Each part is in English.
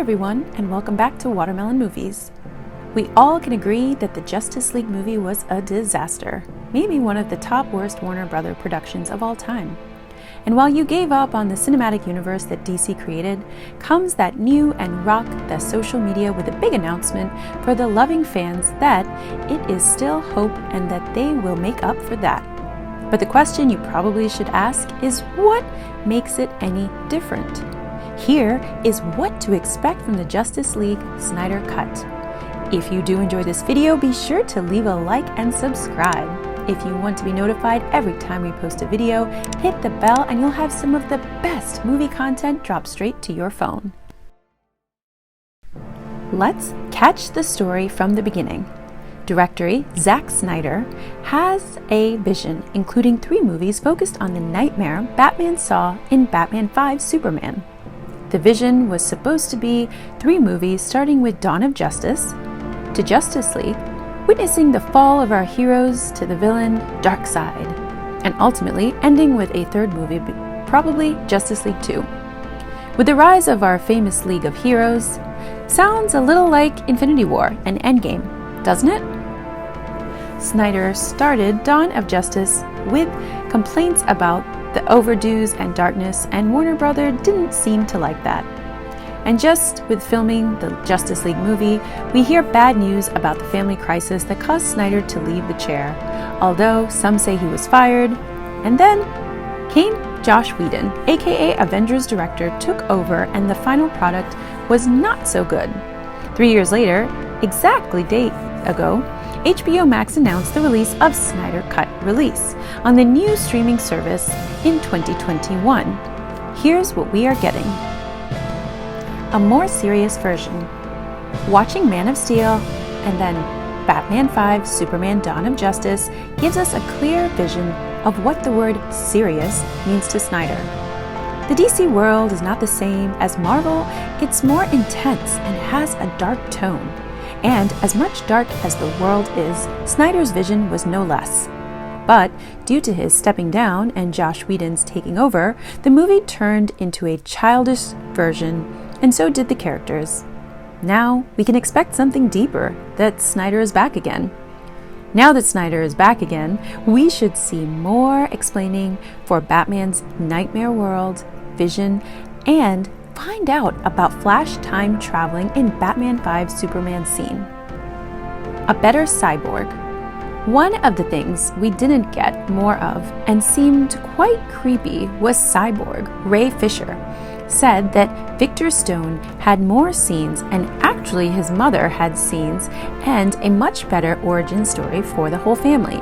everyone, and welcome back to Watermelon Movies. We all can agree that the Justice League movie was a disaster, maybe one of the top worst Warner Bros. Productions of all time. And while you gave up on the cinematic universe that DC created, comes that new and rocked the social media with a big announcement for the loving fans that it is still hope and that they will make up for that. But the question you probably should ask is, what makes it any different? Here is what to expect from the Justice League Snyder Cut. If you do enjoy this video, be sure to leave a like and subscribe. If you want to be notified every time we post a video, hit the bell and you'll have some of the best movie content drop straight to your phone. Let's catch the story from the beginning. Director Zack Snyder has a vision, including 3 movies focused on the nightmare Batman saw in Batman 5 Superman. The vision was supposed to be 3 movies starting with Dawn of Justice, to Justice League, witnessing the fall of our heroes to the villain Darkseid, and ultimately ending with a 3rd movie, probably Justice League 2. With the rise of our famous League of Heroes, sounds a little like Infinity War and Endgame, doesn't it? Snyder started Dawn of Justice with complaints about the overdues and darkness, and Warner Bros. Didn't seem to like that. And just with filming the Justice League movie, we hear bad news about the family crisis that caused Snyder to leave the chair, although some say he was fired. And then came Joss Whedon, aka Avengers director, took over, and the final product was not so good. 3 years later, exactly date ago, HBO Max announced the release of Snyder Cut release on the new streaming service in 2021. Here's what we are getting. A more serious version. Watching Man of Steel and then Batman 5 Superman Dawn of Justice gives us a clear vision of what the word serious means to Snyder. The DC world is not the same as Marvel, it's more intense and has a dark tone. And as much dark as the world is, Snyder's vision was no less. But due to his stepping down and Joss Whedon's taking over, the movie turned into a childish version, and so did the characters. Now we can expect something deeper, that Snyder is back again. Now that Snyder is back again, we should see more explaining for Batman's nightmare world, vision, and find out about Flash time traveling in Batman 5 Superman scene. A better Cyborg. One of the things we didn't get more of and seemed quite creepy was Cyborg. Ray Fisher said that Victor Stone had more scenes, and actually his mother had scenes, and a much better origin story for the whole family.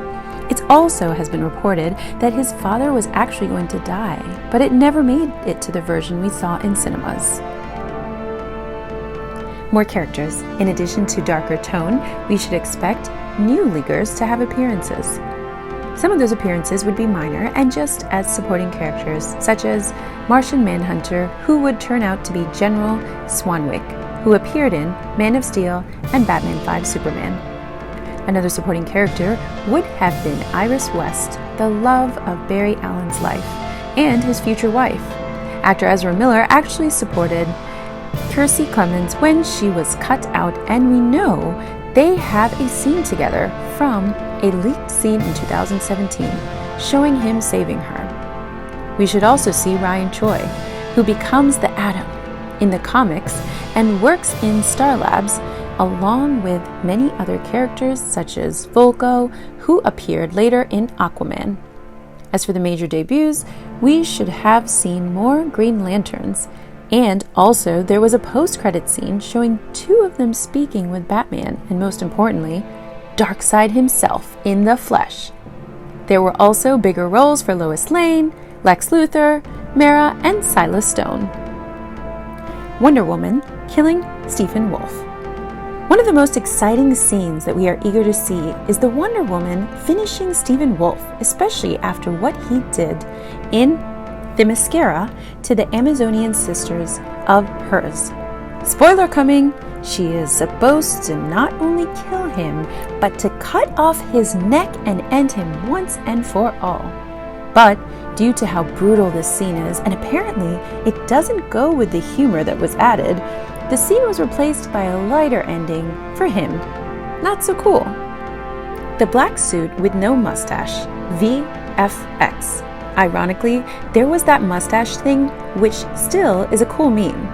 It also has been reported that his father was actually going to die, but it never made it to the version we saw in cinemas. More characters. In addition to darker tone, we should expect new Leaguers to have appearances. Some of those appearances would be minor and just as supporting characters, such as Martian Manhunter, who would turn out to be General Swanwick, who appeared in Man of Steel and Batman 5 Superman. Another supporting character would have been Iris West, the love of Barry Allen's life, and his future wife. Actor Ezra Miller actually supported Kiersey Clemens when she was cut out, and we know they have a scene together from a leaked scene in 2017, showing him saving her. We should also see Ryan Choi, who becomes the Atom in the comics and works in Star Labs, along with many other characters such as Volko, who appeared later in Aquaman. As for the major debuts, we should have seen more Green Lanterns, and also there was a post-credit scene showing 2 of them speaking with Batman, and most importantly, Darkseid himself in the flesh. There were also bigger roles for Lois Lane, Lex Luthor, Mara, and Silas Stone. Wonder Woman killing Stephen Wolf. One of the most exciting scenes that we are eager to see is the Wonder Woman finishing Stephen Wolf, especially after what he did in the mascara to the Amazonian sisters of hers. Spoiler coming, she is supposed to not only kill him, but to cut off his neck and end him once and for all. But due to how brutal this scene is, and apparently it doesn't go with the humor that was added, the scene was replaced by a lighter ending for him. Not so cool. The black suit with no mustache, VFX. Ironically, there was that mustache thing, which still is a cool meme.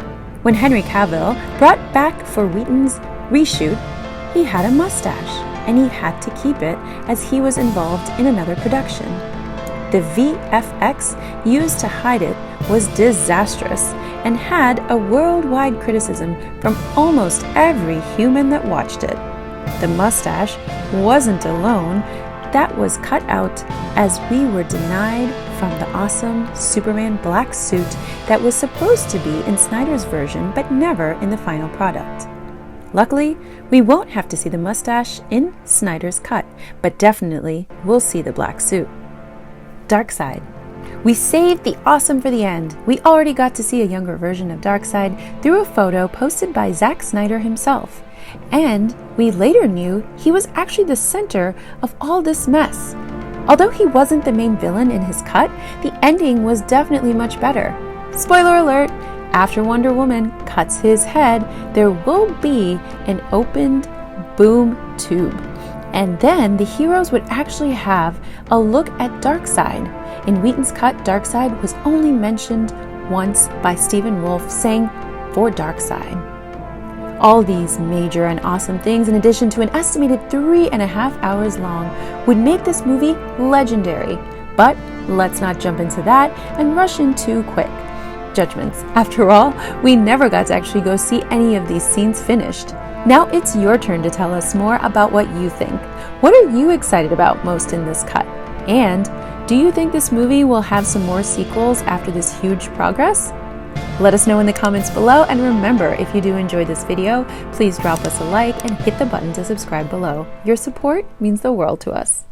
When Henry Cavill brought back for Whedon's reshoot, he had a mustache, and he had to keep it as he was involved in another production. The VFX used to hide it was disastrous and had a worldwide criticism from almost every human that watched it. The mustache wasn't alone. That was cut out as we were denied from the awesome Superman black suit that was supposed to be in Snyder's version but never in the final product. Luckily, we won't have to see the mustache in Snyder's cut, but definitely we'll see the black suit. Darkseid. We saved the awesome for the end. We already got to see a younger version of Darkseid through a photo posted by Zack Snyder himself. And we later knew he was actually the center of all this mess. Although he wasn't the main villain in his cut, the ending was definitely much better. Spoiler alert, after Wonder Woman cuts his head, there will be an opened boom tube. And then the heroes would actually have a look at Darkseid. In Whedon's cut, Darkseid was only mentioned once by Stephen Wolfe saying, "For Darkseid." All these major and awesome things, in addition to an estimated 3.5 hours long, would make this movie legendary. But let's not jump into that and rush in too quick judgments. After all, we never got to actually go see any of these scenes finished. Now it's your turn to tell us more about what you think. What are you excited about most in this cut? And do you think this movie will have some more sequels after this huge progress? Let us know in the comments below, and remember, if you do enjoy this video, please drop us a like and hit the button to subscribe below. Your support means the world to us.